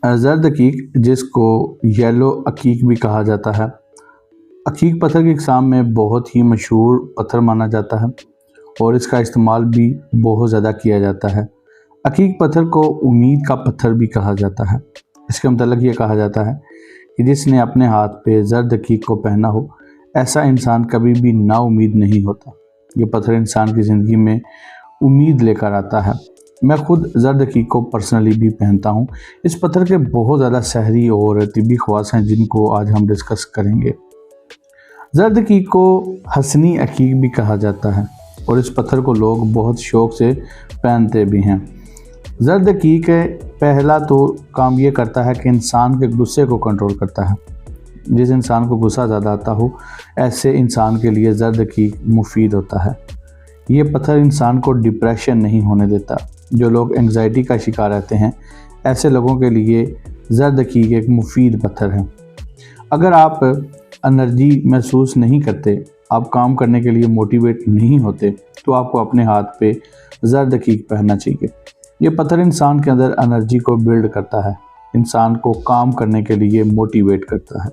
जर्द अकीक, जिसको येलो अकीक भी कहा जाता है, अकीक पत्थर की इकसाम में बहुत ही मशहूर पत्थर माना जाता है और इसका इस्तेमाल भी बहुत ज़्यादा किया जाता है। अकीक पत्थर को उम्मीद का पत्थर भी कहा जाता है। इसके मतलब ये कहा जाता है कि जिसने अपने हाथ पे जर्द अकीक को पहना हो, ऐसा इंसान कभी भी नाउम्मीद नहीं होता। ये पत्थर इंसान की ज़िंदगी में उम्मीद लेकर आता है। मैं खुद जर्द अकीक को पर्सनली भी पहनता हूँ। इस पत्थर के बहुत ज़्यादा सहरी और तिब्बी ख़वास हैं जिनको आज हम डिस्कस करेंगे। जर्द अकीक को हसनी अकीक भी कहा जाता है और इस पत्थर को लोग बहुत शौक़ से पहनते भी हैं। जर्द अकीक पहला तो काम ये करता है कि इंसान के गुस्से को कंट्रोल करता है। जिस इंसान को गुस्सा ज़्यादा आता हो, ऐसे इंसान के लिए जर्द अकीक मुफीद होता है। ये पत्थर इंसान को डिप्रेशन नहीं होने देता। जो लोग एंग्जाइटी का शिकार रहते हैं, ऐसे लोगों के लिए जर्द अकीक एक मुफीद पत्थर है। अगर आप एनर्जी महसूस नहीं करते, आप काम करने के लिए मोटिवेट नहीं होते, तो आपको अपने हाथ पे जर्द अकीक पहनना चाहिए। ये पत्थर इंसान के अंदर एनर्जी को बिल्ड करता है, इंसान को काम करने के लिए मोटिवेट करता है।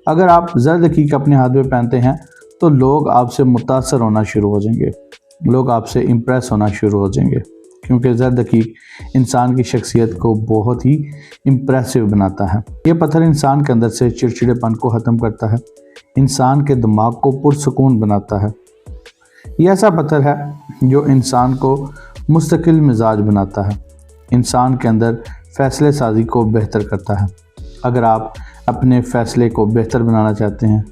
अगर आप जर्द अकीक अपने हाथ में पहनते हैं तो लोग आपसे मुतासर होना शुरू हो जाएंगे, लोग आपसे इम्प्रेस होना शुरू हो जाएंगे, क्योंकि जर्द अकीक इंसान की शख्सियत को बहुत ही इम्प्रेसिव बनाता है। ये पत्थर इंसान के अंदर से चिड़चिड़ेपन को ख़त्म करता है, इंसान के दिमाग को पुरसुकून बनाता है। ये ऐसा पत्थर है जो इंसान को मुस्तकिल मिजाज बनाता है, इंसान के अंदर फ़ैसले साजी को बेहतर करता है। अगर आप अपने फ़ैसले को बेहतर बनाना चाहते हैं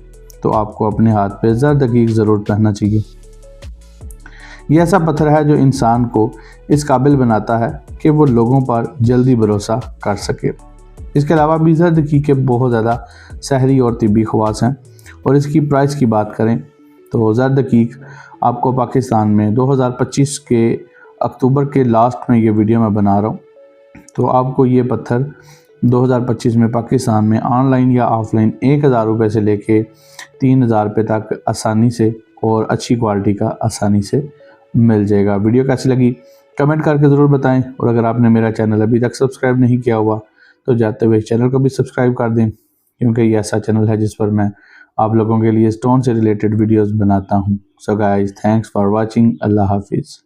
तो आपको अपने हाथ पे जर्द अकीक ज़रूर पहनना चाहिए। ये ऐसा पत्थर है जो इंसान को इस काबिल बनाता है कि वो लोगों पर जल्दी भरोसा कर सके। इसके अलावा भी जर्द अकीक के बहुत ज़्यादा सहरी और तिब्बी ख़वास हैं और इसकी प्राइस की बात करें तो जर्द अकीक आपको पाकिस्तान में 2025 के अक्टूबर के लास्ट में ये वीडियो मैं बना रहा हूँ, तो आपको ये पत्थर 2025 में पाकिस्तान में ऑनलाइन या ऑफलाइन 1000 रुपये से लेके 3000 रुपये तक आसानी से और अच्छी क्वालिटी का आसानी से मिल जाएगा। वीडियो कैसी लगी कमेंट करके ज़रूर बताएं और अगर आपने मेरा चैनल अभी तक सब्सक्राइब नहीं किया हुआ तो जाते हुए चैनल को भी सब्सक्राइब कर दें, क्योंकि ये ऐसा चैनल है जिस पर मैं आप लोगों के लिए स्टोन से रिलेटेड वीडियोज़ बनाता हूँ। So guys, thanks for watching. अल्लाह हाफिज़।